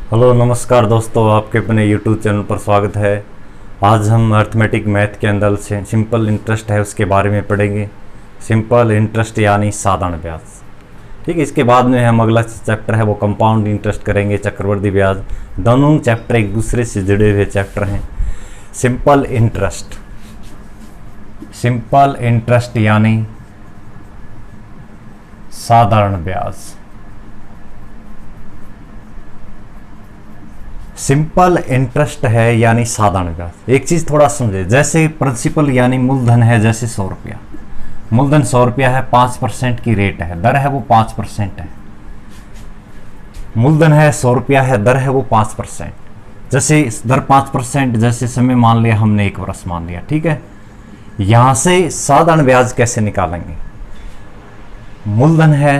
Hello नमस्कार दोस्तों, आपके अपने यूट्यूब चैनल पर स्वागत है। आज हम अर्थमेटिक मैथ के अंदर से सिंपल इंटरेस्ट है उसके बारे में पढ़ेंगे। सिंपल इंटरेस्ट यानी साधारण ब्याज। ठीक है, इसके बाद में हम अगला चैप्टर है वो कंपाउंड इंटरेस्ट करेंगे, चक्रवृद्धि ब्याज। दोनों चैप्टर एक दूसरे से जुड़े हुए चैप्टर हैं। सिंपल इंटरेस्ट यानी साधारण ब्याज। सिंपल इंटरेस्ट है यानी साधारण ब्याज। एक चीज थोड़ा समझे, जैसे प्रिंसिपल यानी मूलधन है, जैसे 100 रुपया, मूलधन 100 रुपया है, 5% की रेट है, दर है वो 5% है। मूलधन है 100 रुपया है, दर है वो 5%। जैसे दर 5%, जैसे समय मान लिया हमने 1 वर्ष मान लिया। ठीक है, यहां से साधारण ब्याज कैसे निकालेंगे? मूलधन है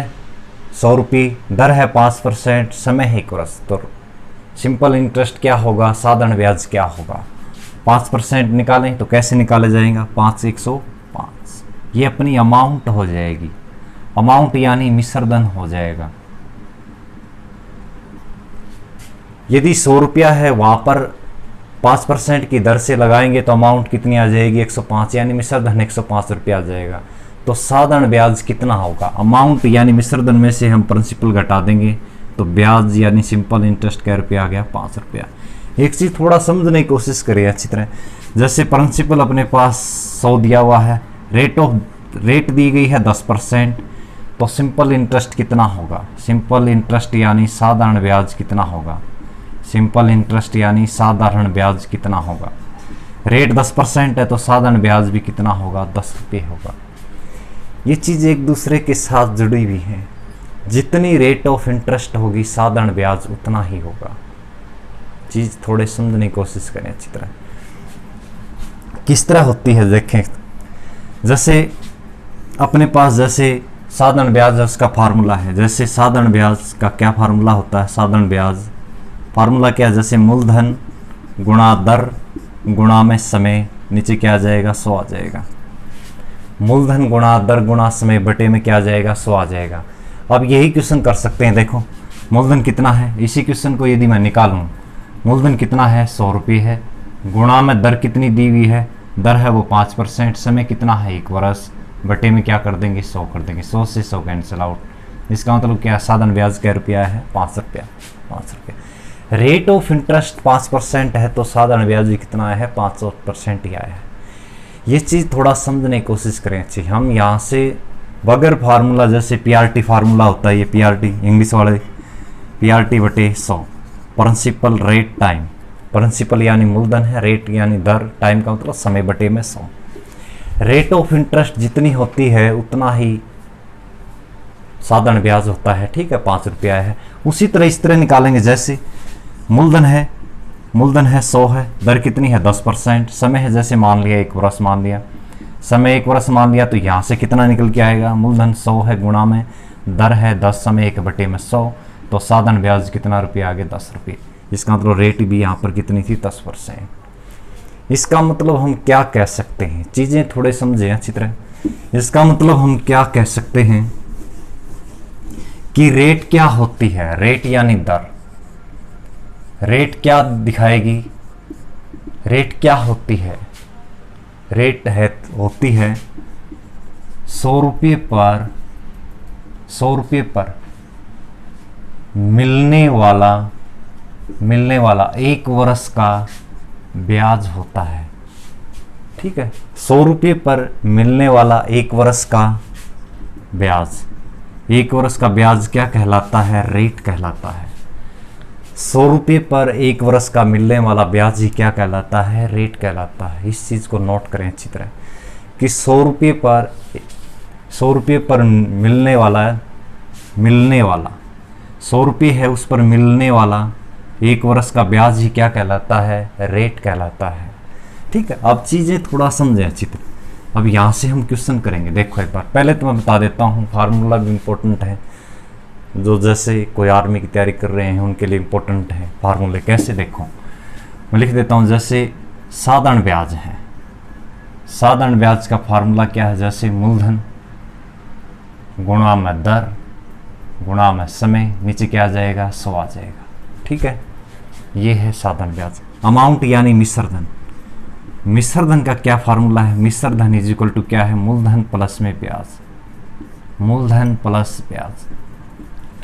100 रुपये, दर है 5%, समय है 1 वर्ष, तो सिंपल इंटरेस्ट क्या होगा, साधारण ब्याज क्या होगा? 5% निकालें तो कैसे निकाला जाएगा? 5 105, ये अपनी अमाउंट हो जाएगी। अमाउंट यानी मिश्रधन हो जाएगा। यदि 100 रुपया है, वहां पर 5% की दर से लगाएंगे तो अमाउंट कितनी आ जाएगी? 105, यानी मिश्रधन 105 रुपया आ जाएगा। तो साधारण ब्याज कितना होगा? अमाउंट यानी मिश्रधन में से हम प्रिंसिपल घटा देंगे तो ब्याज यानी सिंपल इंटरेस्ट क्या रुपया आ गया? 5 रुपया। एक चीज थोड़ा समझने की कोशिश करिए अच्छी तरह। जैसे प्रिंसिपल अपने पास 100 दिया हुआ है, रेट दी गई है 10%, तो सिंपल इंटरेस्ट कितना होगा? सिंपल इंटरेस्ट यानी साधारण ब्याज कितना होगा? सिंपल इंटरेस्ट यानी साधारण ब्याज कितना होगा? रेट 10% है तो साधारण ब्याज भी कितना होगा? 10 रुपये होगा। ये चीज एक दूसरे के साथ जुड़ी हुई है। जितनी रेट ऑफ इंटरेस्ट होगी साधारण ब्याज उतना ही होगा। चीज थोड़े समझने की कोशिश करें अच्छी तरह। किस तरह होती है देखें। जैसे अपने पास जैसे साधारण ब्याज उसका फार्मूला है। जैसे साधारण ब्याज का क्या फार्मूला होता है? साधारण ब्याज फार्मूला क्या है? जैसे मूलधन गुणा दर गुणा में समय, नीचे क्या आ जाएगा? 100 आ जाएगा। मूलधन गुणा दर गुणा समय बटे में क्या आ जाएगा? 100 आ जाएगा। अब यही क्वेश्चन कर सकते हैं। देखो मूलधन कितना है, इसी क्वेश्चन को यदि मैं निकालूं, मूलधन कितना है? 100 रुपये है, गुणा में दर कितनी दी हुई है? दर है वो 5%, समय कितना है? 1 वर्ष, बटे में क्या कर देंगे? 100 कर देंगे। 100 से 100 कैंसिल आउट। इसका मतलब क्या? साधारण ब्याज क्या रुपया है? 5 रुपया। 5 रुपया। रेट ऑफ इंटरेस्ट 5% है तो साधारण ब्याज भी कितना आया है? 5% ही आया है। ये चीज़ थोड़ा समझने की कोशिश करें अच्छी। हम यहाँ से बगैर फार्मूला, जैसे पीआरटी फार्मूला होता है, ये पीआरटी इंग्लिश वाले, पीआरटी बटे 100, प्रिंसिपल रेट टाइम। प्रिंसिपल यानी मूलधन है, रेट यानी दर, टाइम का मतलब समय बटे में 100। रेट ऑफ इंटरेस्ट जितनी होती है उतना ही साधारण ब्याज होता है। ठीक है, 5 रुपया है। उसी तरह इस तरह निकालेंगे। जैसे मूलधन है 100 है, दर कितनी है? 10%, समय है जैसे मान लिया 1 वर्ष मान लिया, समय 1 वर्ष मान लिया, तो यहाँ से कितना निकल के आएगा? मूलधन 100 है, गुणा में दर है 10, समय 1 बटे में 100, तो साधारण ब्याज कितना रुपया आ गया? 10 रुपये। इसका मतलब रेट भी यहाँ पर कितनी थी? 10%। इसका मतलब हम क्या कह सकते हैं? चीज़ें थोड़े समझें अच्छी तरह। इसका मतलब हम क्या कह सकते हैं कि रेट क्या होती है? रेट यानी दर। रेट क्या दिखाएगी? रेट क्या होती है? रेट होती है 100 रुपये पर मिलने वाला 1 वर्ष का ब्याज होता है। ठीक है, 100 रुपये पर मिलने वाला 1 वर्ष का ब्याज। 1 वर्ष का ब्याज क्या कहलाता है? रेट कहलाता है। 100 रुपये पर 1 वर्ष का मिलने वाला ब्याज ही क्या कहलाता है? रेट कहलाता है। इस चीज़ को नोट करें अच्छी तरह कि 100 रुपये पर मिलने वाला 100 रुपये है, उस पर मिलने वाला 1 वर्ष का ब्याज ही क्या कहलाता है? रेट कहलाता है। ठीक है, अब चीज़ें थोड़ा समझें अच्छी तरह। अब यहाँ से हम क्वेश्चन करेंगे। देखो एक बार पहले तो मैं बता देता हूँ, फार्मूला भी इम्पोर्टेंट है। जो जैसे कोई आर्मी की तैयारी कर रहे हैं उनके लिए इम्पोर्टेंट है फार्मूले। कैसे? देखो मैं लिख देता हूँ। जैसे साधारण ब्याज है, साधारण ब्याज का फार्मूला क्या है? जैसे मूलधन गुणा में दर गुणा में समय, नीचे क्या आ जाएगा 100 आ जाएगा। ठीक है, ये है साधारण ब्याज। अमाउंट यानी मिश्र धन, मिश्र धन का क्या फार्मूला है, मिश्र धन इज इक्वल टू क्या है, मूलधन प्लस में ब्याज, मूलधन प्लस ब्याज।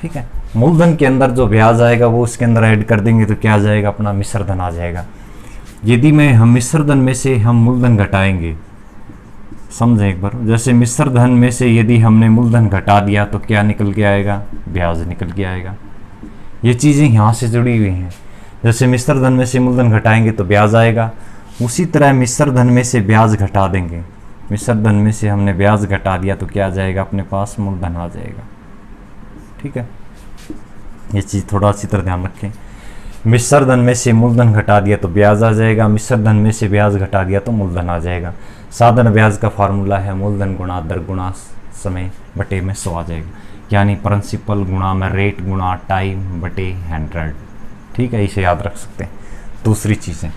ठीक है, मूलधन के अंदर जो ब्याज आएगा वो उसके अंदर ऐड कर देंगे तो क्या आ जाएगा, अपना मिश्र धन आ जाएगा। यदि मैं हम मिश्र धन में से हम मूलधन घटाएंगे, समझें एक बार, जैसे मिश्र धन में से यदि हमने मूलधन घटा दिया तो क्या निकल के आएगा, ब्याज निकल के आएगा। ये चीज़ें यहाँ से जुड़ी हुई हैं। जैसे मिश्र धन में से मूलधन घटाएंगे तो ब्याज आएगा, उसी तरह मिश्र धन में से ब्याज घटा देंगे, मिश्र धन में से हमने ब्याज घटा दिया तो क्या आ जाएगा, अपने पास मूलधन आ जाएगा। ठीक है, ये चीज़ थोड़ा अच्छी तरह ध्यान रखें। मिश्र धन में से मूलधन घटा दिया तो ब्याज आ जाएगा, मिश्र धन में से ब्याज घटा दिया तो मूलधन आ जाएगा। साधारण ब्याज का फार्मूला है मूलधन गुणा दर गुणा समय बटे में 100 आ जाएगा, यानी प्रिंसिपल गुणा में रेट गुणा टाइम बटे 100। ठीक है, इसे याद रख सकते हैं। दूसरी चीज़ें,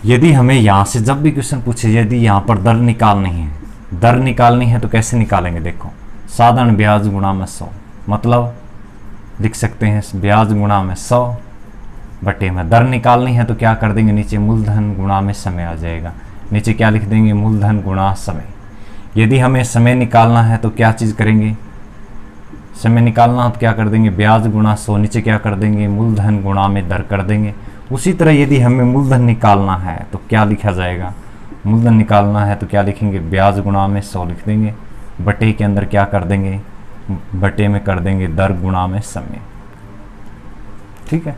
यदि हमें यहाँ से जब भी क्वेश्चन पूछे, यदि यहाँ पर दर निकालनी है तो कैसे निकालेंगे, देखो साधारण ब्याज गुणा में 100, मतलब लिख सकते हैं ब्याज गुणा में 100 बटे में दर निकालनी है तो क्या कर देंगे, नीचे मूलधन गुणा में समय आ जाएगा, नीचे क्या लिख देंगे, मूलधन गुणा समय। यदि हमें समय निकालना है तो क्या चीज़ करेंगे, समय निकालना हो तो क्या कर देंगे, ब्याज गुणा 100, नीचे क्या कर देंगे, मूलधन गुणा में दर कर देंगे। उसी तरह यदि हमें मूलधन निकालना है तो क्या लिखा जाएगा, मूलधन निकालना है तो क्या लिखेंगे, ब्याज गुणा में 100 लिख देंगे, बटे के अंदर क्या कर देंगे, बटे में कर देंगे दर गुणा में समय। ठीक है,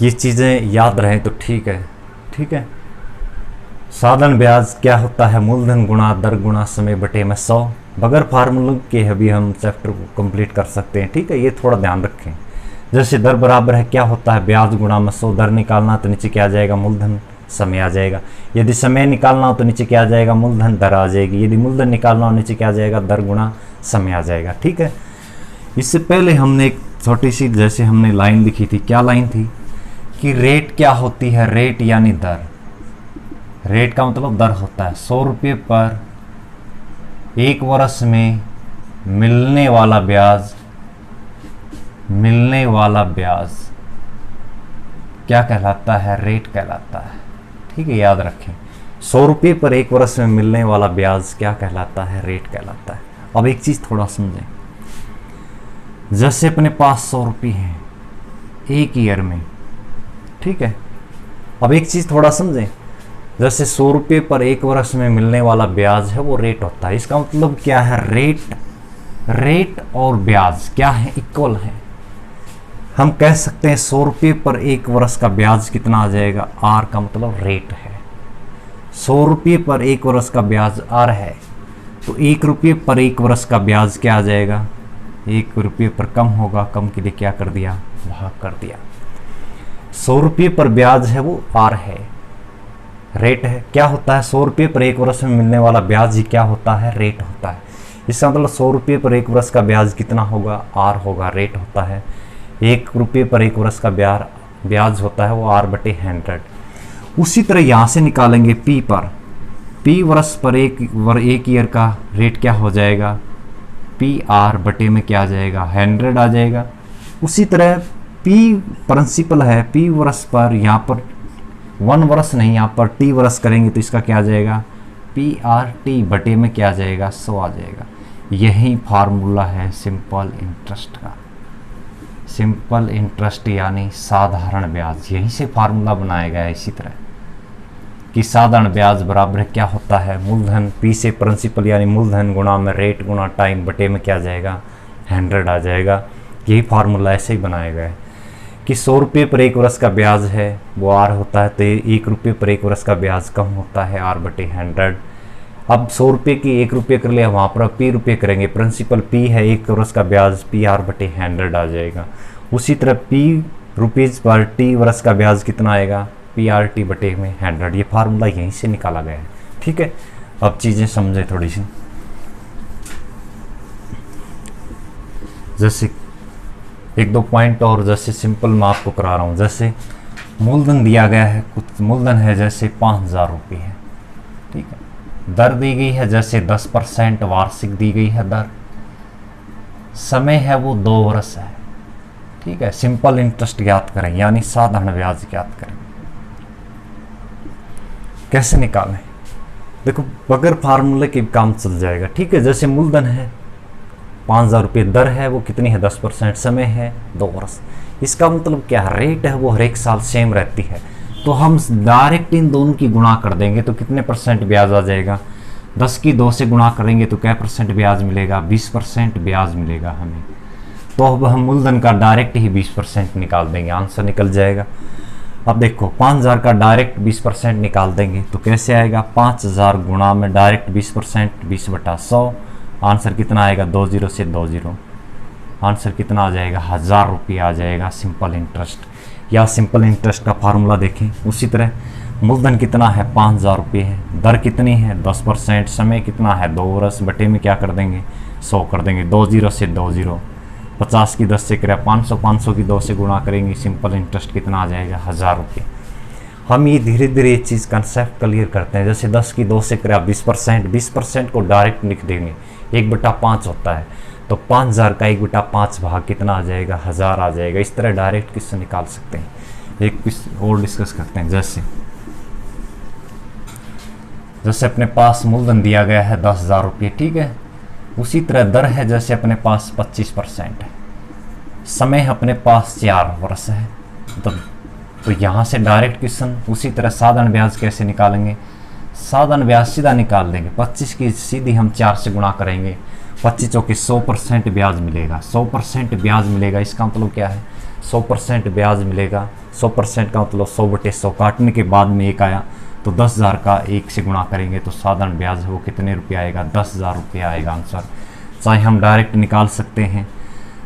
ये चीज़ें याद रहे तो ठीक है। ठीक है, साधारण ब्याज क्या होता है, मूलधन गुणा दर गुणा समय बटे में 100। बगैर फार्मूले के अभी हम चैप्टर को कंप्लीट कर सकते हैं। ठीक है, ये थोड़ा ध्यान रखें। जैसे दर बराबर है क्या होता है, ब्याज गुणा में 100, दर निकालना तो नीचे क्या आ जाएगा, मूलधन समय आ जाएगा। यदि समय निकालना हो तो नीचे क्या आ जाएगा, मूलधन दर आ जाएगी। यदि मूलधन निकालना हो नीचे क्या आ जाएगा, दर गुणा समय आ जाएगा। ठीक है, इससे पहले हमने एक छोटी सी जैसे हमने लाइन लिखी थी, क्या लाइन थी कि रेट क्या होती है, रेट यानी दर, रेट का मतलब दर होता है 100 रुपये पर एक वर्ष में मिलने वाला ब्याज, मिलने वाला ब्याज क्या कहलाता है, रेट कहलाता है। ठीक है, याद रखें, 100 रुपये पर एक वर्ष में मिलने वाला ब्याज क्या कहलाता है, रेट कहलाता है। अब एक चीज़ थोड़ा समझें, जैसे अपने पास 100 रुपये हैं एक ईयर में। ठीक है, अब एक चीज़ थोड़ा समझें, जैसे 100 रुपये पर एक वर्ष में मिलने वाला ब्याज है वो रेट होता है। इसका मतलब क्या है, रेट और ब्याज क्या है, इक्वल है। हम कह सकते हैं 100 रुपये पर एक वर्ष का ब्याज कितना आ जाएगा, आर का मतलब रेट है। 100 रुपये पर एक वर्ष का ब्याज आर है तो 1 रुपये पर एक वर्ष का ब्याज क्या आ जाएगा, 1 रुपये पर कम होगा, कम के लिए क्या कर दिया, भाग कर दिया। 100 रुपये पर ब्याज है वो आर है, रेट है। क्या होता है, 100 रुपये पर एक वर्ष में मिलने वाला ब्याज ही क्या होता है, रेट होता है। इसका मतलब 100 रुपये पर एक वर्ष का ब्याज कितना होगा, आर होगा, रेट होता है। 1 रुपये पर एक वर्ष का ब्याज होता है वो आर बटे 100। उसी तरह यहाँ से निकालेंगे पी पर, पी वर्ष पर एक ईयर का रेट क्या हो जाएगा, पी आर बटे में क्या आ जाएगा, 100 आ जाएगा। उसी तरह पी प्रिंसिपल है, पी वर्ष पर, यहाँ पर 1 वर्ष नहीं, यहाँ पर टी वर्ष करेंगे तो इसका क्या आ जाएगा, पी आर टी बटे में क्या आ जाएगा, 100 आ जाएगा। यही फार्मूला है सिंपल इंटरेस्ट का। सिंपल इंटरेस्ट यानी साधारण ब्याज, यहीं से फार्मूला बनाया गया है। इसी तरह कि साधारण ब्याज बराबर क्या होता है, मूलधन पी से प्रिंसिपल यानी मूलधन गुणा में रेट गुणा टाइम बटे में क्या आ जाएगा, 100 आ जाएगा। यही फार्मूला ऐसे ही बनाया गया है कि 100 रुपये पर एक वर्ष का ब्याज है वो आर होता है, तो 1 रुपये पर एक वर्ष का ब्याज कम होता है, आर बटे 100। अब 100 रुपये की 1 रुपये कर लिया, वहाँ पर पी रुपये करेंगे, प्रिंसिपल पी है, 1 वर्ष का ब्याज पी आर बटे 100 आ जाएगा। उसी तरह पी रुपीज़ पर टी वर्ष का ब्याज कितना आएगा, पी आर टी बटे में 100। ये फार्मूला यहीं से निकाला गया है। ठीक है, अब चीज़ें समझे थोड़ी सी। जैसे 1-2 पॉइंट और जैसे सिंपल मैं आपको करा रहा हूँ। जैसे मूलधन दिया गया है, कुछ मूलधन है जैसे 5000 रुपये है। ठीक है, दर दी गई है जैसे 10% वार्षिक दी गई है दर, समय है वो 2 वर्ष है। ठीक है, सिंपल इंटरेस्ट ज्ञात करें यानी साधारण ब्याज ज्ञात करें। कैसे निकालें? देखो बगैर फार्मूले के काम चल जाएगा। ठीक है, जैसे मूलधन है 5,000 रुपये, दर है वो कितनी है 10%, समय है 2 वर्ष। इसका मतलब क्या है, रेट है वो हर एक साल सेम रहती है। तो हम डायरेक्ट इन दोनों की गुणा कर देंगे तो कितने % ब्याज आ जाएगा, 10 की 2 से गुणा करेंगे तो क्या % ब्याज मिलेगा, 20% ब्याज मिलेगा हमें। तो अब हम मूलधन का डायरेक्ट ही 20% निकाल देंगे, आंसर निकल जाएगा। अब देखो 5,000 का डायरेक्ट 20% निकाल देंगे तो कैसे आएगा, 5,000 गुणा में डायरेक्ट 20%, 20/100, आंसर कितना आएगा, 20 से 20, आंसर कितना आ जाएगा, 1,000 रुपये आ जाएगा सिंपल इंटरेस्ट। या सिंपल इंटरेस्ट का फार्मूला देखें उसी तरह, मूलधन कितना है 5,000 रुपये है, दर कितनी है 10%, समय कितना है 2 वर्ष, बटे में क्या कर देंगे 100 कर देंगे, 20 से 20, 50 की 10 से करें 500, 500 की 2 से गुणा करेंगे, सिंपल इंटरेस्ट कितना आ जाएगा 1,000 रुपये। हम ये धीरे धीरे ये चीज़ कंसेप्ट क्लियर करते हैं। जैसे 10 की 2 से करें 20%, 20% को डायरेक्ट लिख देंगे, 1/5 होता है, तो 5,000 का 1/5 भाग कितना आ जाएगा, 1,000 आ जाएगा। इस तरह डायरेक्ट किससे निकाल सकते हैं, एक और डिस्कस करते हैं। जैसे अपने पास मूलधन दिया गया है 10,000 रुपये, ठीक है, उसी तरह दर है जैसे अपने पास 25% है, समय अपने पास 4 वर्ष है। तो यहाँ से डायरेक्ट क्वेश्चन उसी तरह साधारण ब्याज कैसे निकालेंगे, साधारण ब्याज सीधा निकाल देंगे, 25 की सीधी हम 4 से गुणा करेंगे, 25 चौके 100% ब्याज मिलेगा, 100% ब्याज मिलेगा। इसका मतलब क्या है, 100% ब्याज मिलेगा। 100% का मतलब 100/100 काटने के बाद में 1 आया, तो 10,000 का 1 से गुणा करेंगे तो साधारण ब्याज है वो कितने रुपये आएगा, 10,000 रुपये आएगा आंसर। चाहे हम डायरेक्ट निकाल सकते हैं,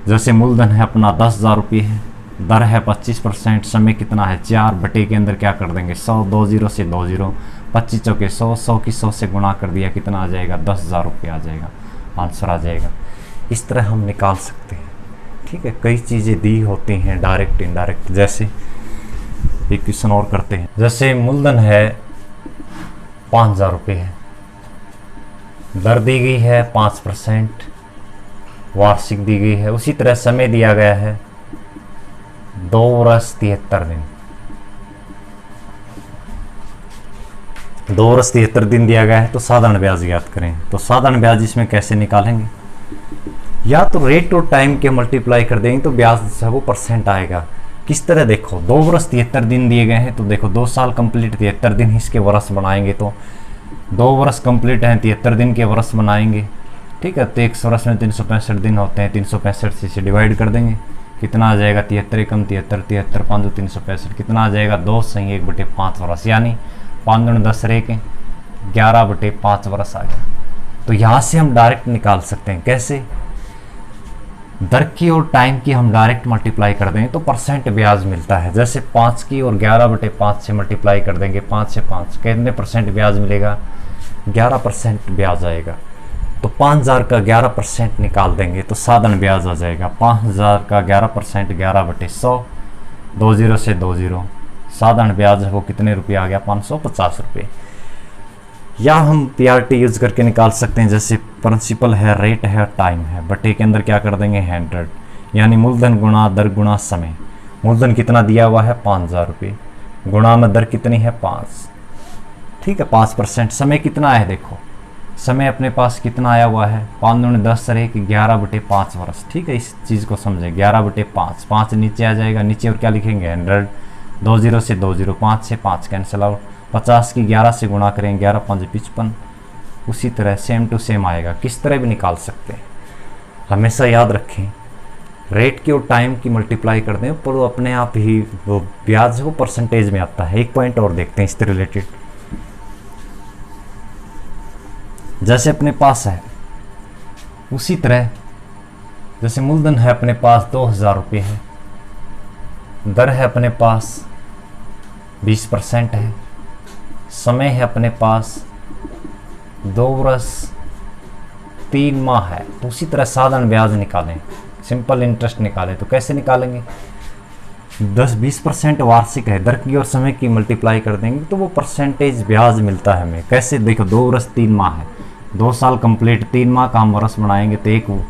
जैसे मूलधन है अपना 10,000 रुपये है, दर है 25%, समय कितना है 4, बटे के अंदर क्या कर देंगे 100, 20 से 20, 25 चौके 100, 100 की 100 से गुणा कर दिया, कितना आ जाएगा 10,000 रुपये आ जाएगा, आंसर आ जाएगा। इस तरह हम निकाल सकते हैं। ठीक है, कई चीज़ें दी होती हैं डायरेक्ट इनडायरेक्ट। जैसे एक क्वेश्चन और करते हैं, जैसे मूलधन है 5,000 रुपये है, दर दी गई है 5%, वार्षिक दी गई है, उसी तरह समय दिया गया है 2 वर्ष 73 दिन, 2 वर्ष 73 दिन दिया गया है। तो साधारण ब्याज ज्ञात करें, तो साधारण ब्याज इसमें कैसे निकालेंगे, या तो रेट और टाइम के मल्टीप्लाई कर देंगे तो ब्याज है वो % आएगा। किस तरह, देखो 2 वर्ष 73 दिन दिए गए हैं, तो देखो 2 साल कंप्लीट 73 दिन इसके वर्ष बनाएंगे, तो 2 वर्ष कंप्लीट हैं 73 दिन के वर्ष बनाएंगे। ठीक है, तो 1 वर्ष में 365 दिन होते हैं, 365 से डिवाइड कर देंगे, कितना आ जाएगा 73 कम 73, 73 5 365, कितना आ जाएगा 2 सही 1/5 वर्ष, यानी 5 दूनी 10 रह के 11/5 वर्ष आ गया। तो यहाँ से हम डायरेक्ट निकाल सकते हैं। कैसे, दर की और टाइम की हम डायरेक्ट मल्टीप्लाई कर देंगे तो % ब्याज मिलता है। जैसे 5 की और 11/5 से मल्टीप्लाई कर देंगे, 5 से 5 कितने % ब्याज मिलेगा, 11% ब्याज आएगा। तो 5,000 का 11% निकाल देंगे तो साधारण ब्याज आ जाएगा, 5,000 का 11% 11/100, 20 से 20, साधारण ब्याज है वो कितने रुपये आ गया, 550 रुपये। या हम PRT यूज करके निकाल सकते हैं, जैसे प्रिंसिपल है, रेट है, टाइम है, बटे के अंदर क्या कर देंगे 100, यानी मूलधन गुणा दर गुणा समय। मूलधन कितना दिया हुआ है 5,000 रुपये, गुणा में दर कितनी है 5, ठीक है 5%। समय कितना है, देखो समय अपने पास कितना आया हुआ है, 5 दूनी 10 रहे कि 11/5 वर्ष। ठीक है, इस चीज़ को समझें, 11/5, 5 नीचे आ जाएगा, नीचे और क्या लिखेंगे 100, 20 से 20, 5 से 5 कैंसिल आउट, 50 की 11 से गुणा करेंगे, 11 5 55, उसी तरह सेम टू सेम आएगा। किस तरह भी निकाल सकते हैं, हमेशा याद रखें रेट की और टाइम की मल्टीप्लाई कर दें पर वो अपने आप ही वो ब्याज वो % में आता है। एक पॉइंट और देखते हैं इससे रिलेटेड, जैसे अपने पास है उसी तरह, जैसे मूलधन है अपने पास 2,000 रुपये है, दर है अपने पास 20% है, समय है अपने पास 2 वर्ष 3 माह है, तो उसी तरह साधारण ब्याज निकालें, सिंपल इंटरेस्ट निकालें। तो कैसे निकालेंगे, 10-20% वार्षिक है, दर की और समय की मल्टीप्लाई कर देंगे तो वो % ब्याज मिलता है हमें। कैसे, देखो 2 वर्ष 3 माह है, 2 साल कंप्लीट 3 माह का हम वर्ष बनाएंगे तो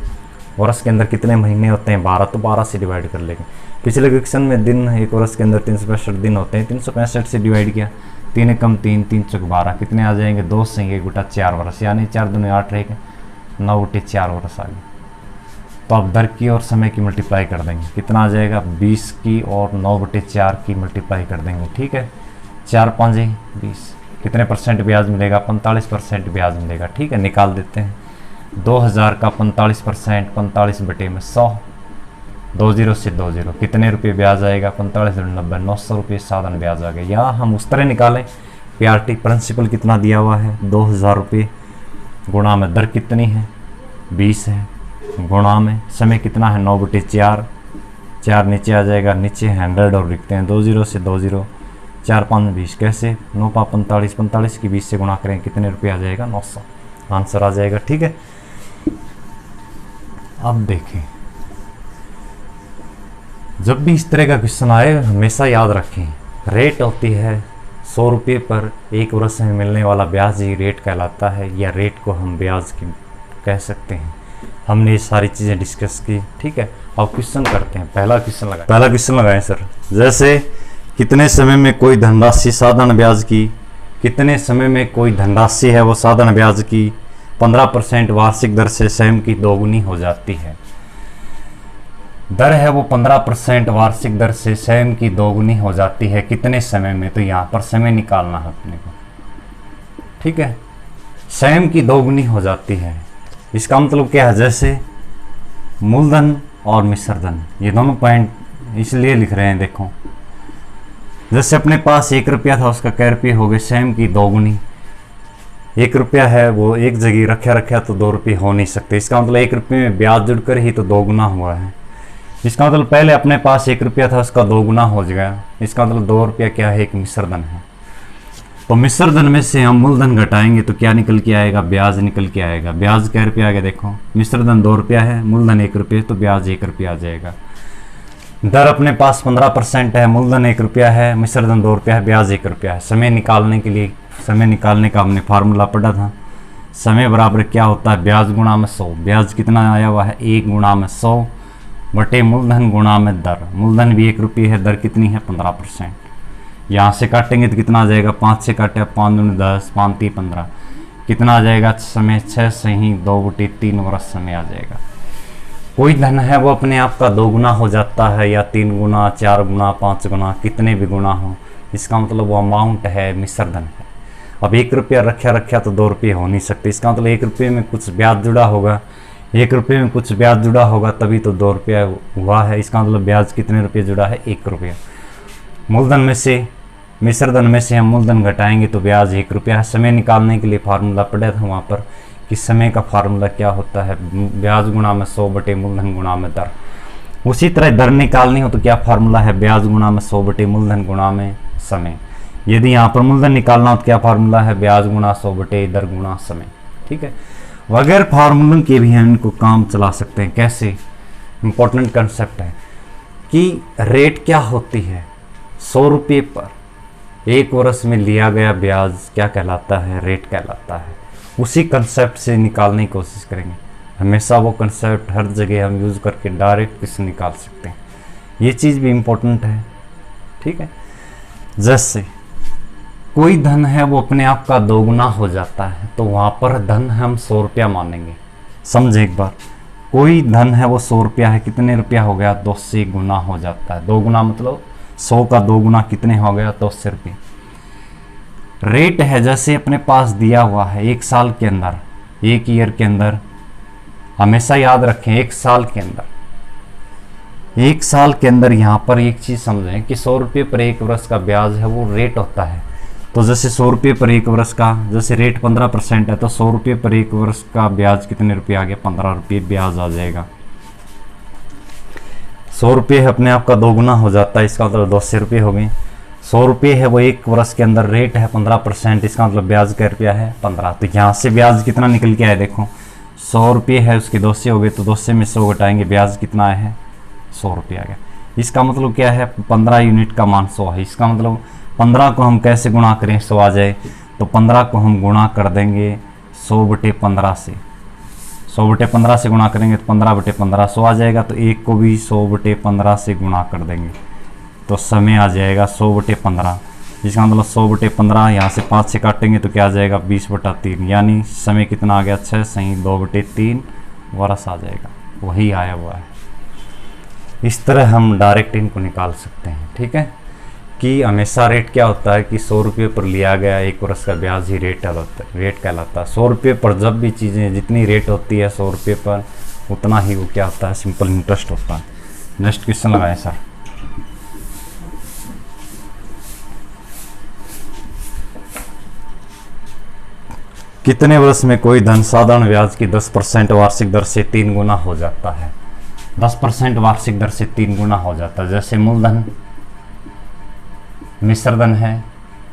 वर्ष के अंदर कितने महीने होते हैं 12, तो 12 से डिवाइड कर लेंगे। पिछले क्वेश्चन में दिन एक वर्ष के अंदर 365 दिन होते हैं, 365 से डिवाइड किया, 3 एकम 3, 3 चौक 12, कितने आ जाएंगे 2 से 1 गुटा 4 वर्ष, यानी 4 दूनी 8 रहेगा, 9 गुटे 4 वर्ष आ गए। तो आप दर की और समय की मल्टीप्लाई कर देंगे, कितना आ जाएगा 20 की और 9 गुटे 4 की मल्टीप्लाई कर देंगे, ठीक है। 4 5 20, कितने परसेंट ब्याज मिलेगा 45% ब्याज मिलेगा, ठीक है। निकाल देते हैं 2000 का 45%, 45 बटे में 100, 20 से 20, कितने रुपये ब्याज आएगा 45 90, 900 रुपये साधारण ब्याज आ गया। या हम उस तरह निकालें, पीआरटी प्रिंसिपल कितना दिया हुआ है 2000 रुपये, गुणा में दर कितनी है 20 है, गुणा में समय कितना है 9 बटे 4, 4 नीचे आ जाएगा, नीचे 100 और लिखते हैं 20 से 20, 4 5 20, कैसे 9 5 45, 45 की 20 से गुणा करें कितने रुपये आ जाएगा 900, आंसर आ जाएगा, ठीक है। अब देखें, जब भी इस तरह का क्वेश्चन आए हमेशा याद रखें, रेट होती है 100 रुपये पर 1 वर्ष में मिलने वाला ब्याज ही रेट कहलाता है, या रेट को हम ब्याज की कह सकते हैं। हमने ये सारी चीज़ें डिस्कस की, ठीक है। अब क्वेश्चन करते हैं, पहला क्वेश्चन लगाएं सर। जैसे कितने समय में कोई धनराशि साधारण ब्याज की, कितने समय में कोई धनराशि है वो साधारण ब्याज की 15% वार्षिक दर से स्वयं की दोगुनी हो जाती है। दर है वो 15% वार्षिक दर से स्वयं की दोगुनी हो जाती है, कितने समय में, तो यहाँ पर समय निकालना है अपने को, ठीक है। स्वयं की दोगुनी हो जाती है, इसका मतलब क्या है, जैसे मूलधन और मिश्रधन, ये दोनों पॉइंट इसलिए लिख रहे हैं, देखो जैसे अपने पास 1 रुपया था, उसका कै रुपये हो गए स्वयं की दोगुनी। 1 रुपया है वो एक जगह रखा तो 2 रुपये हो नहीं सकते, इसका मतलब 1 रुपये में ब्याज जुड़कर ही तो 2 गुना हुआ है। इसका मतलब पहले अपने पास 1 रुपया था, उसका 2 गुना हो गया, इसका मतलब 2 रुपया क्या है, एक मिश्रधन है। तो मिश्रधन में से हम मूलधन घटाएंगे तो क्या निकल के आएगा, ब्याज निकल के आएगा। ब्याज कै रुपया आ गया, देखो मिश्रधन 2 रुपया है, मूलधन 1 रुपये, तो ब्याज 1 रुपया आ जाएगा। दर अपने पास 15% है, मूलधन 1 रुपया है, मिश्रधन 2 रुपया है, ब्याज 1 रुपया है। समय निकालने के लिए, समय निकालने का हमने फार्मूला पढ़ा था, समय बराबर क्या होता है ब्याज गुणा में 100। ब्याज कितना आया हुआ है 1 गुणा में 100 बटे मूलधन गुणा में दर। मूलधन भी 1 रुपये है, दर कितनी है 15%। यहाँ से काटेंगे तो कितना आ जाएगा, 5 से काटे 5 दूनी 10, 5 3 15, कितना आ जाएगा समय 6 से ही 2 बटे 3 वर्ष समय आ जाएगा। कोई धन है वो अपने आप का 2 गुना हो जाता है, या 3 गुना 4 गुना 5 गुना कितने भी गुना हो, इसका मतलब वो अमाउंट है मिश्रधन है। अब 1 रुपया रखा तो 2 रुपये हो नहीं सकते, इसका मतलब 1 रुपये में कुछ ब्याज जुड़ा होगा, 1 रुपये में कुछ ब्याज जुड़ा होगा तभी तो 2 रुपया हुआ है। इसका मतलब ब्याज कितने रुपये जुड़ा है 1 रुपया। मूलधन में से, मिश्रधन में से हम मूलधन घटाएंगे तो ब्याज 1 रुपया है। समय निकालने के लिए फार्मूला पढ़ा था वहाँ पर कि समय का फार्मूला क्या होता है, ब्याज गुणा में 100 बटे मूलधन गुणा में दर। उसी तरह दर निकालनी हो तो क्या फार्मूला है, ब्याज गुणा में 100 बटे मूलधन गुणा में समय। यदि यहाँ पर मूलधन निकालना हो तो क्या फार्मूला है, ब्याज गुणा 100 बटे दर गुणा समय, ठीक है। वगैरह फार्मूलों के भी हम इनको काम चला सकते हैं। कैसे, इंपॉर्टेंट कंसेप्ट है कि रेट क्या होती है, 100 रुपये पर 1 वर्ष में लिया गया ब्याज क्या कहलाता है, रेट कहलाता है। उसी कंसेप्ट से निकालने की कोशिश करेंगे। हमेशा वो कंसेप्ट हर जगह हम यूज़ करके डायरेक्ट किसे निकाल सकते हैं, ये चीज़ भी इम्पोर्टेंट है, ठीक है। जैसे कोई धन है वो अपने आप का 2 गुना हो जाता है, तो वहाँ पर धन हम 100 रुपया मानेंगे। समझे एक बार, कोई धन है वो 100 रुपया है, कितने रुपया हो गया 2 से गुना हो जाता है। 2 गुना मतलब 100 का 2 गुना कितने हो गया 200 रुपये। रेट है जैसे अपने पास दिया हुआ है 1 साल के अंदर, 1 ईयर के अंदर, हमेशा याद रखें 1 साल के अंदर, 1 साल के अंदर यहाँ पर एक चीज़ समझें कि 100 रुपये पर 1 वर्ष का ब्याज है वो रेट होता है। तो जैसे 100 रुपये पर 1 वर्ष का, जैसे रेट 15% है तो 100 रुपये पर 1 वर्ष का ब्याज कितने रुपये आ गया 15 रुपये ब्याज आ जाएगा। 100 रुपये है अपने आप का 2 गुना हो जाता है, इसका मतलब 200 रुपये हो गए। 100 रुपये है वो 1 वर्ष के अंदर, रेट है 15%, इसका मतलब ब्याज क्या रुपया है 15। तो यहाँ से ब्याज कितना निकल के आया, देखो 100 रुपये है उसके 200 हो गए, तो 200 में 100 घटाएंगे, ब्याज कितना आया है 100 रुपये आ गया। इसका मतलब क्या है 15 यूनिट का मान 100 है। इसका मतलब 15 को हम कैसे गुणा करें 100 आ जाए, तो 15 को हम गुणा कर देंगे 100 बटे 15 से। 100/15 से गुणा करेंगे तो 15/15 100 आ जाएगा। तो 1 को भी 100/15 से गुणा कर देंगे तो समय आ जाएगा 100/15। जिसका मतलब 100/15 यहाँ से 5 से काटेंगे तो क्या आ जाएगा 20/3, यानी समय कितना आ गया 6 सही 2/3 वर्ष आ जाएगा, वही आया हुआ है। इस तरह हम डायरेक्ट इनको निकाल सकते हैं। ठीक है, कि हमेशा रेट क्या होता है कि 100 रुपये पर लिया गया 1 वर्ष का ब्याज ही रेट कहलाता है। 100 रुपये पर जब भी चीज़ें जितनी रेट होती है 100 रुपये पर उतना ही वो क्या होता है सिंपल इंटरेस्ट होता है। नेक्स्ट क्वेश्चन लगाएं सर। कितने वर्ष में कोई धन साधारण ब्याज की 10% वार्षिक दर से 3 गुना हो जाता है? 10% वार्षिक दर से 3 गुना हो जाता है। जैसे मूलधन, मिश्रधन है,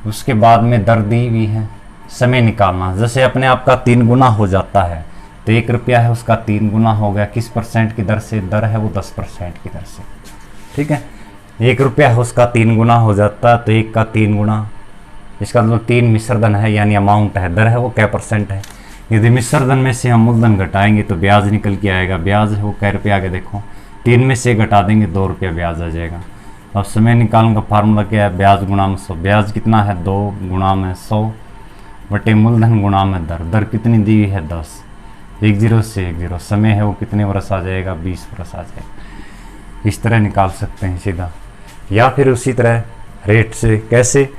उसके बाद में दर दी हुई है, समय निकालना। जैसे अपने आप का 3 गुना हो जाता है तो 1 रुपया है उसका 3 गुना हो गया, किस परसेंट की दर से? दर है वो 10% की दर से। ठीक है, 1 रुपया है उसका 3 गुना हो जाता है तो 1 का 3 गुना, इसका मतलब 3 मिश्रधन है यानी अमाउंट है, दर है वो क्या परसेंट है। यदि मिश्रधन में से हम मूलधन घटाएंगे तो ब्याज निकल के आएगा। ब्याज है वो कै रुपया आगे देखो, 3 में से घटा देंगे 2 रुपया ब्याज आ जाएगा। अब समय निकालने का फार्मूला क्या है? ब्याज गुणा में 100। ब्याज कितना है 2 गुणा में 100 बटे मूलधन गुणा में दर। दर कितनी दी हुई है 10, 1 0 से 1 0। समय है वो कितने वर्ष आ जाएगा 20 वर्ष आ जाएगा। इस तरह निकाल सकते हैं सीधा, या फिर उसी तरह रेट से। कैसे?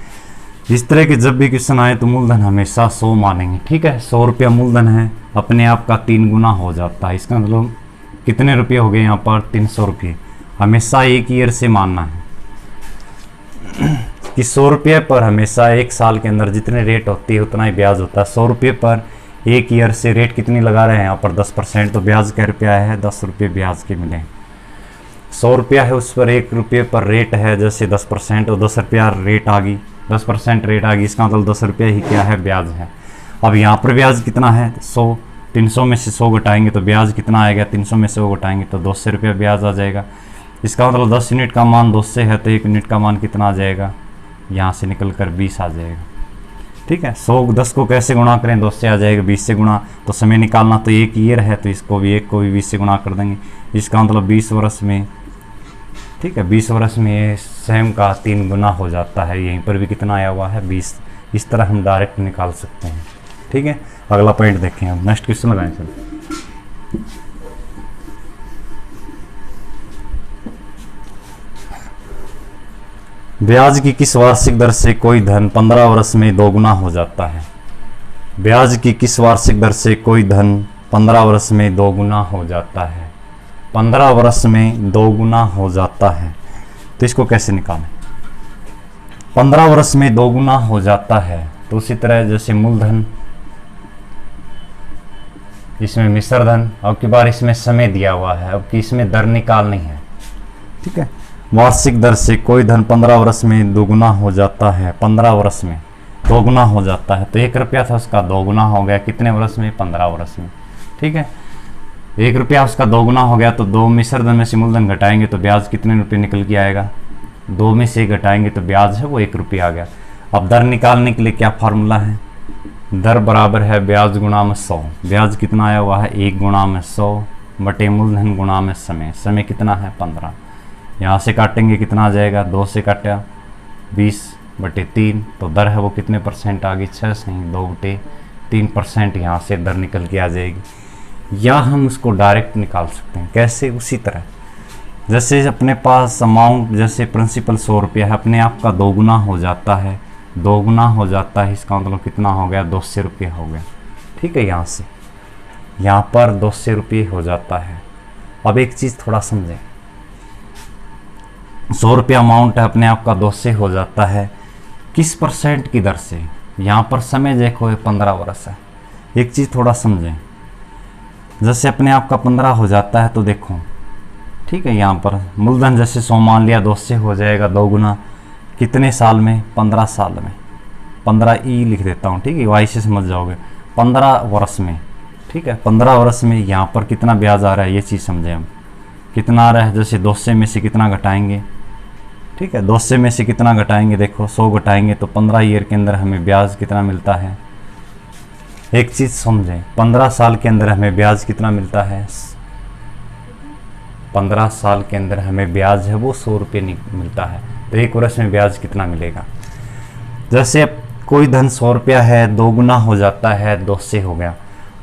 इस तरह के जब भी क्वेश्चन आए तो मूलधन हमेशा 100 मानेंगे। ठीक है, 100 रुपया मूलधन है, अपने आप का 3 गुना हो जाता है। इसका मतलब कितने रुपये हो गए यहाँ पर 300 रुपये। हमेशा 1 ईयर से मानना है कि 100 रुपये पर हमेशा 1 साल के अंदर जितने रेट होती है उतना ही ब्याज होता है। 100 रुपये पर 1 ईयर से रेट कितनी लगा रहे हैं यहाँ पर 10%, तो ब्याज क्या रुपया है 10 रुपये ब्याज के मिले। 100 रुपया है उस पर 1 रुपये पर रेट है जैसे 10%, और 10 रुपया रेट आ गई, 10% रेट आ गई, इसका मतलब 10 रुपया ही क्या है ब्याज है। अब यहाँ पर ब्याज कितना है 100, 300 में से 100 घटाएंगे तो ब्याज कितना आएगा, 300 में से 100 घटाएंगे तो 200 रुपया ब्याज आ जाएगा। इसका मतलब 10 यूनिट का मान 200 है तो 1 यूनिट का मान कितना आ जाएगा, यहाँ से निकल कर 20 आ जाएगा। ठीक है, 10 को कैसे गुणा करें, 2 से आ जाएगा, 20 से गुणा। तो समय निकालना तो 1 ईयर है तो इसको भी 1 को भी 20 से गुणा कर देंगे। इसका मतलब 20 वर्ष में, ठीक है 20 वर्ष में ये स्वयं का 3 गुना हो जाता है। यहीं पर भी कितना आया हुआ है 20। इस तरह हम डायरेक्ट निकाल सकते हैं। ठीक है, अगला पॉइंट देखें हम। नेक्स्ट क्वेश्चन लगाएं सर। ब्याज की किस वार्षिक दर से कोई धन 15 वर्ष में 2 गुना हो जाता है? ब्याज की किस वार्षिक दर से कोई धन 15 वर्ष में 2 गुना हो जाता है? 15 वर्ष में 2 गुना हो जाता है, तो इसको कैसे निकालें? 15 वर्ष में 2 गुना हो जाता है तो उसी तरह जैसे मूलधन, इसमें मिश्रधन, अब की बार इसमें समय दिया हुआ है, अब की इसमें दर निकालनी है। ठीक है, वार्षिक दर से कोई धन 15 वर्ष में 2 गुना हो जाता है। 15 वर्ष में 2 गुना हो जाता है तो 1 रुपया था उसका 2 गुना हो गया, कितने वर्ष में 15 वर्ष में। ठीक है, 1 रुपया उसका 2 गुना हो गया तो 2 मिश्रधन में से मूलधन घटाएंगे तो ब्याज कितने रुपये निकल के आएगा, 2 में से घटाएंगे तो ब्याज है वो 1 रुपया आ गया। अब दर निकालने के लिए क्या फार्मूला है, दर बराबर है ब्याज गुणा में 100। ब्याज कितना आया हुआ है 1 गुणा में 100 बटे मूलधन गुणा में समय। समय कितना है 15, यहाँ से काटेंगे कितना आ जाएगा, 2 से काटा 20/3 तो दर है वो कितने परसेंट आ गई 6 सही 2/3% यहाँ से दर निकल के आ जाएगी। या हम उसको डायरेक्ट निकाल सकते हैं। कैसे? उसी तरह जैसे अपने पास अमाउंट, जैसे प्रिंसिपल 100 रुपया है, अपने आप का 2 गुना हो जाता है, 2 गुना हो जाता है, इसका मतलब कितना हो गया 200 रुपये हो गया। ठीक है, यहाँ से यहाँ पर 200 रुपये हो जाता है। अब एक चीज़ थोड़ा समझें, 100 रुपया अमाउंट है, अपने आप का 200 हो जाता है, किस परसेंट की दर से? यहाँ पर समय देखो 15 वर्ष है। एक चीज़ थोड़ा समझें, जैसे अपने आप का 15 हो जाता है तो देखो, ठीक है, यहाँ पर मूलधन जैसे 100 मान लिया, 200 हो जाएगा 2 गुना, कितने साल में 15 साल में, 15 ई लिख देता हूँ। ठीक है, वाई से समझ जाओगे, 15 वर्ष में। ठीक है, 15 वर्ष में यहाँ पर कितना ब्याज आ रहा है ये चीज़ समझें हम, कितना आ रहा है। जैसे 200 में से कितना घटाएंगे, ठीक है 200 में से कितना घटाएंगे, देखो 100 घटाएंगे तो 15 ईयर के अंदर हमें ब्याज कितना मिलता है एक चीज़ समझें, 15 साल के अंदर हमें ब्याज कितना मिलता है? 15 साल के अंदर हमें ब्याज है वो 100 रुपये मिलता है। तो एक वर्ष में ब्याज कितना मिलेगा? जैसे कोई धन 100 रुपया है, 2 गुना हो जाता है, 2 से हो गया।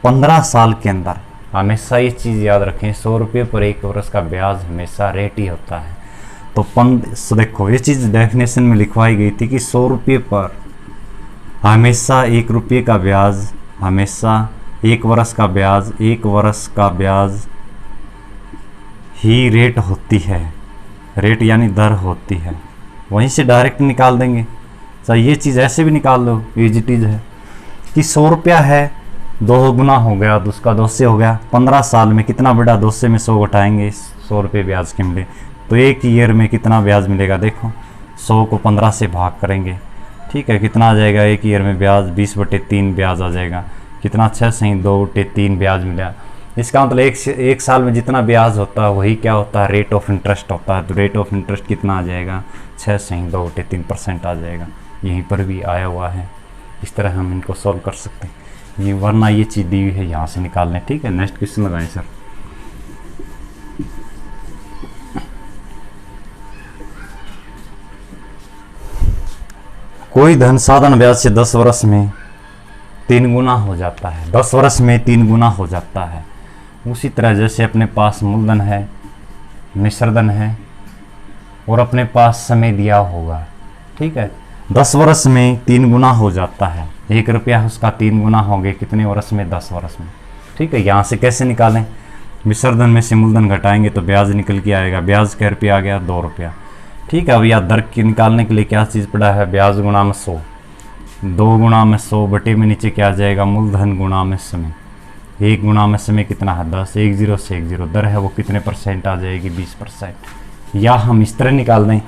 15 साल के अंदर हमेशा ये चीज़ याद रखें, 100 रुपये पर एक वर्ष का ब्याज हमेशा रेट ही होता है। तो देखो ये चीज़ डेफिनेशन में लिखवाई गई थी कि 100 रुपये पर हमेशा 1 रुपये का ब्याज, हमेशा 1 वर्ष का ब्याज, 1 वर्ष का ब्याज ही रेट होती है। रेट यानी दर होती है, वहीं से डायरेक्ट निकाल देंगे। तो ये चीज़ ऐसे भी निकाल लो, इजी चीज़ है कि 100 रुपया है, 2 गुना हो गया तो उसका 2 से हो गया। 15 साल में कितना बढ़ा? 2 से में 100 घटाएंगे, 100 रुपये ब्याज के मिले। तो एक ईयर में कितना ब्याज मिलेगा? देखो 100 को 15 से भाग करेंगे, ठीक है, कितना आ जाएगा? एक ईयर में ब्याज 20/3 ब्याज आ जाएगा। कितना? 6 सही 2/3 ब्याज मिला। इसका मतलब एक साल में जितना ब्याज होता है वही क्या होता है? रेट ऑफ इंटरेस्ट होता है। तो रेट ऑफ इंटरेस्ट कितना आ जाएगा? 6 सही 2/3% आ जाएगा। यहीं पर भी आया हुआ है, इस तरह हम इनको सॉल्व कर सकते हैं। ये वरना ये चीज़ दी हुई है, यहाँ से निकाल लें। ठीक है, नेक्स्ट क्वेश्चन लगाएं सर। कोई धन साधारण ब्याज से 10 वर्ष में 3 गुना हो जाता है। 10 वर्ष में 3 गुना हो जाता है। उसी तरह जैसे अपने पास मूलधन है, मिश्रधन है और अपने पास समय दिया होगा, ठीक है, 10 वर्ष में 3 गुना हो जाता है। 1 रुपया उसका 3 गुना हो गए कितने वर्ष में? 10 वर्ष में। ठीक है, यहाँ से कैसे निकालें? मिश्रधन में से मूलधन घटाएंगे तो ब्याज निकल के आएगा। ब्याज कै रुपया आ गया? 2 रुपया। ठीक है, अब यह दर की निकालने के लिए क्या चीज़ पड़ा है? ब्याज गुणा में 100, 2 गुणा में 100 बटे में नीचे क्या आ जाएगा? मूलधन गुणा में समय। 1 गुणा में समय कितना है? 10। 1 0 से 1 0, दर है वो कितने % आ जाएगी? 20%। या हम इस तरह निकाल दें,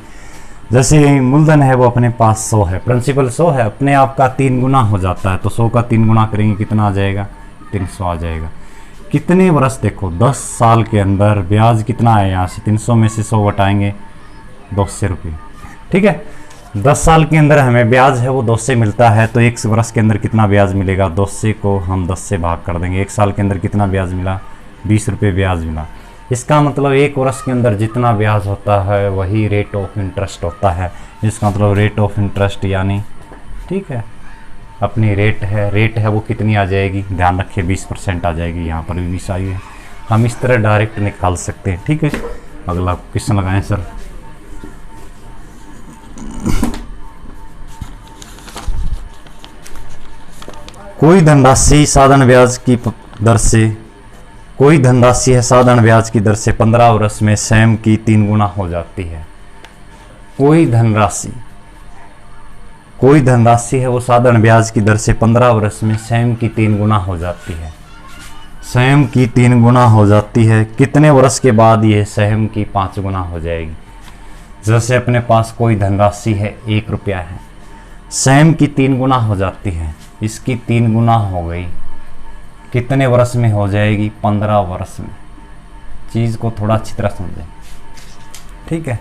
जैसे मूलधन है वो अपने पास 100 है, प्रिंसिपल 100 है, अपने आप का 3 गुना हो जाता है। तो 100 का 3 गुना करेंगे कितना आ जाएगा? 300 आ जाएगा। कितने वर्ष? देखो 10 साल के अंदर ब्याज कितना है? यहाँ से 300 में से 100 घटाएंगे, 200 रुपये। ठीक है, 10 साल के अंदर हमें ब्याज है वो 200 मिलता है। तो 1 वर्ष के अंदर कितना ब्याज मिलेगा? 200 को हम 10 से भाग कर देंगे। 1 साल के अंदर कितना ब्याज मिला? 20 रुपये ब्याज मिला। इसका मतलब 1 वर्ष के अंदर जितना ब्याज होता है वही रेट ऑफ इंटरेस्ट होता है। इसका मतलब रेट ऑफ इंटरेस्ट यानी, ठीक है, अपनी रेट है वो कितनी आ जाएगी? ध्यान रखिए 20% आ जाएगी। यहाँ पर भी 20 आई है। हम इस तरह डायरेक्ट निकाल सकते हैं। ठीक है, अगला क्वेश्चन लगाएं सर। कोई धनराशि साधारण ब्याज की दर से, कोई धनराशि है साधारण ब्याज की दर से 15 वर्ष में स्वयं की 3 गुना हो जाती है। कोई धनराशि है वो साधारण ब्याज की दर से 15 वर्ष में स्वयं की 3 गुना हो जाती है। स्वयं की 3 गुना हो जाती है। कितने वर्ष के बाद ये स्वयं की 5 गुना हो जाएगी? जैसे अपने पास कोई धनराशि है 1 रुपया है, स्वयं की 3 गुना हो जाती है। इसकी 3 गुना हो गई, कितने वर्ष में हो जाएगी? 15 वर्ष में। चीज़ को थोड़ा अच्छी तरह समझें। ठीक है,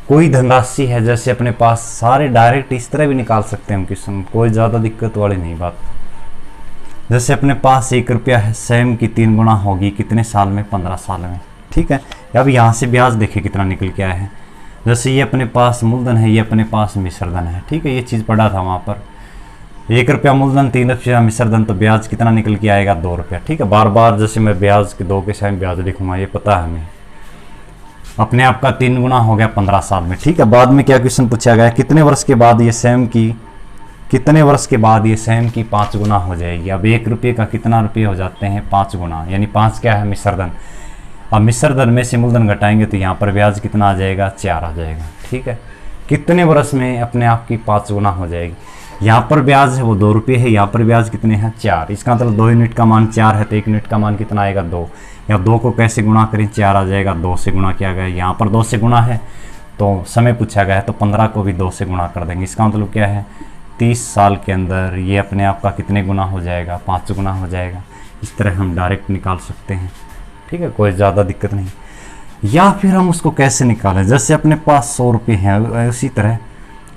कोई धनराशि है, जैसे अपने पास सारे डायरेक्ट इस तरह भी निकाल सकते हैं हम क्वेश्चन, कोई ज़्यादा दिक्कत वाली नहीं बात। जैसे अपने पास 1 रुपया है, स्वयं की 3 गुना होगी कितने साल में? 15 साल में। ठीक है, अब यहाँ से ब्याज देखिए कितना निकल के आया है। जैसे ये अपने पास मूलधन है, ये अपने पास मिश्रधन है। ठीक है, ये चीज़ पढ़ा था वहाँ पर। 1 रुपया मूलधन, 3 रुपया मिश्रधन, तो ब्याज कितना निकल के आएगा? 2 रुपया। ठीक है, बार बार जैसे मैं ब्याज के 2 के साथ ब्याज लिखूंगा, ये पता है हमें। अपने आप का 3 गुना हो गया 15 साल में। ठीक है, बाद में क्या क्वेश्चन पूछा गया? कितने वर्ष के बाद ये स्वयं की, कितने वर्ष के बाद ये स्वयं की 5 गुना हो जाएगी? अब 1 रुपये का कितना रुपये हो जाते हैं? 5 गुना, यानी 5 क्या है? मिश्रधन। अब मिश्रधन में से मूलधन घटाएंगे तो यहाँ पर ब्याज कितना आ जाएगा? 4 आ जाएगा। ठीक है, कितने वर्ष में अपने आप की 5 गुना हो जाएगी? यहाँ पर ब्याज है वो 2 रुपये है, यहाँ पर ब्याज कितने हैं? 4। इसका मतलब 2 यूनिट का मान 4 है तो 1 यूनिट का मान कितना आएगा? 2। या 2 को कैसे गुणा करें? 4 आ जाएगा। 2 से गुणा किया गया, यहाँ पर 2 से गुणा है तो समय पूछा गया है तो 15 को भी 2 से गुणा कर देंगे। इसका मतलब क्या है? 30 साल के अंदर ये अपने आप का कितने गुना हो जाएगा? 5 गुना हो जाएगा। इस तरह हम डायरेक्ट निकाल सकते हैं। ठीक है, कोई ज़्यादा दिक्कत नहीं। या फिर हम उसको कैसे निकालें? जैसे अपने पास 100 रुपये हैं, उसी तरह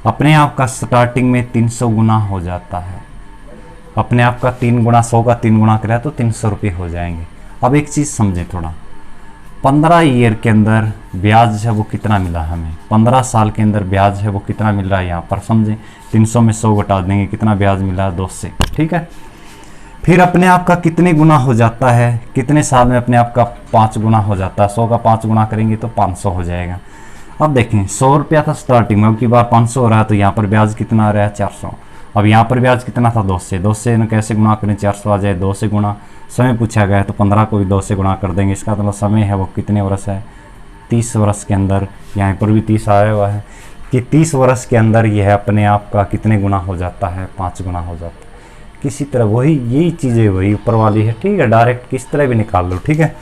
अपने आप का स्टार्टिंग में 300 गुना हो जाता है। अपने आप का 3 गुना 100 का 3 गुना करा तो 300 रुपये हो जाएंगे। अब एक चीज़ समझें थोड़ा, 15 ईयर के अंदर ब्याज है वो कितना मिला हमें, 15 साल के अंदर ब्याज है वो कितना मिल रहा है यहाँ पर समझें। 300 में 100 घटा देंगे, कितना ब्याज मिला 2 से, ठीक है। फिर अपने आप का कितने गुना हो जाता है, कितने साल में अपने आप का 5 गुना हो जाता है। 100 का 5 गुना करेंगे तो 500 हो जाएगा। अब देखें 100 रुपया था स्टार्टिंग में, अब की बार 500 हो रहा है तो यहाँ पर ब्याज कितना आ रहा है 400। अब यहाँ पर ब्याज कितना था 2 से, 2 से कैसे गुना करें 400 आ जाए, 2 से गुना समय पूछा गया है तो 15 को भी 2 से गुना कर देंगे। इसका मतलब समय है वो कितने वर्ष है 30 वर्ष के अंदर, यहाँ पर भी 30 आया हुआ है कि 30 वर्ष के अंदर यह अपने आप का कितने गुना हो जाता है 5 गुना हो जाता है। किसी तरह वही यही चीज़ें वही ऊपर वाली है, ठीक है, डायरेक्ट किस तरह भी निकाल लो, ठीक है।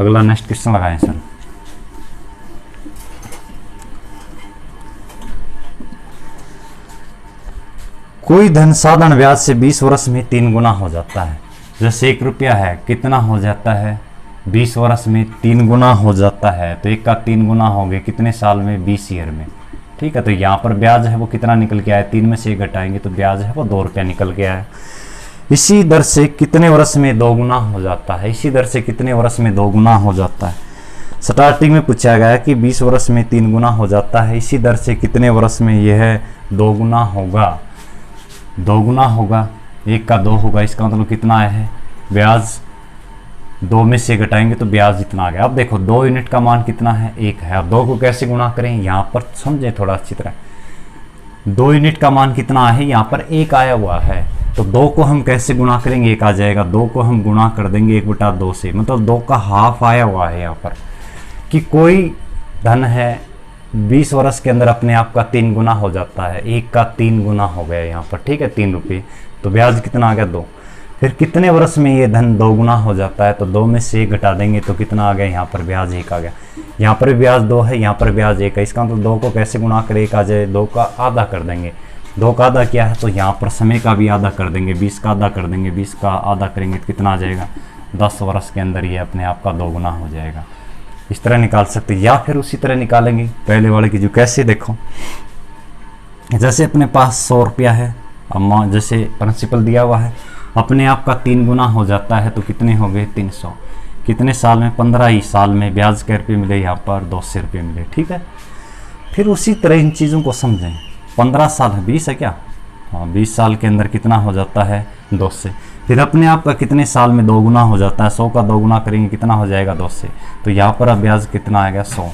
अगला नेक्स्ट क्वेश्चन लगाएं सर। कोई धन साधारण ब्याज से 20 वर्ष में 3 गुना हो जाता है। जैसे 1 रुपया है कितना हो जाता है 20 वर्ष में 3 गुना हो जाता है, तो 1 का 3 गुना हो गए कितने साल में 20 ईयर में, ठीक है। तो यहाँ पर ब्याज है वो कितना निकल के आया, 3 में से 1 घटाएंगे तो ब्याज है वो 2 रुपया निकल के आया। इसी दर से कितने वर्ष में 2 गुना हो जाता है, इसी दर से कितने वर्ष में 2 गुना हो जाता है। स्टार्टिंग में पूछा गया कि 20 वर्ष में 3 गुना हो जाता है, इसी दर से कितने वर्ष में यह 2 गुना होगा, 2 गुना होगा, 1 का 2 होगा। इसका मतलब कितना है ब्याज 2 में से घटाएंगे तो ब्याज इतना आ गया। अब देखो 2 यूनिट का मान कितना है 1 है। अब 2 को कैसे गुणा करें यहाँ पर समझें थोड़ा अच्छी तरह। 2 यूनिट का मान कितना है यहाँ पर 1 आया हुआ है, तो 2 को हम कैसे गुणा करेंगे 1 आ जाएगा। 2 को हम गुणा कर देंगे 1/2 से, मतलब 2 का हाफ आया हुआ है यहाँ पर कि कोई धन है 20 वर्ष के अंदर अपने आप का 3 गुना हो जाता है, 1 का 3 गुना हो गया यहाँ पर, ठीक है, 3 रुपये। तो ब्याज कितना आ गया 2। फिर कितने वर्ष में ये धन 2 गुना हो जाता है, तो 2 में से 1 घटा देंगे तो कितना आ गया यहाँ पर ब्याज 1 आ गया। यहाँ पर ब्याज 2 है, यहाँ पर ब्याज 1 है। इसका मतलब 2 को कैसे गुणा करें 1 आ जाए, 2 का आधा कर देंगे। 2 का आधा क्या है तो यहाँ पर समय का भी आधा कर देंगे, 20 का आधा कर देंगे, 20 का आधा करेंगे तो कितना आ जाएगा 10 वर्ष के अंदर ये अपने आप का 2 गुना हो जाएगा। इस तरह निकाल सकते हैं, या फिर उसी तरह निकालेंगे पहले वाले की जो कैसे देखो, जैसे अपने पास 100 रुपया है, अब जैसे प्रिंसिपल दिया हुआ है, अपने आप का 3 गुना हो जाता है तो कितने हो गए 300। कितने साल में 15 ही साल में ब्याज के रुपये मिले यहाँ पर 200 रुपये मिले, ठीक है। फिर उसी तरह इन चीज़ों को समझें। 15 साल है 20 है क्या, हाँ 20 साल के अंदर कितना हो जाता है 200। फिर अपने आप का कितने साल में 2 गुना हो जाता है, 100 का 2 गुना करेंगे कितना हो जाएगा 200। तो यहाँ पर अब ब्याज कितना आएगा 100।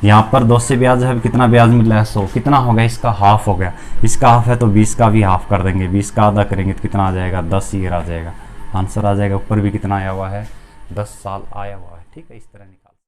यहाँ पर 200 ब्याज है, कितना ब्याज मिल रहा है 100, कितना हो गया इसका हाफ हो गया। इसका हाफ है तो 20 का भी हाफ कर देंगे, 20 का आधा करेंगे तो कितना आ जाएगा 10 ईयर आ जाएगा। आंसर आ जाएगा, ऊपर भी कितना आया हुआ है 10 साल आया हुआ है, ठीक है। इस तरह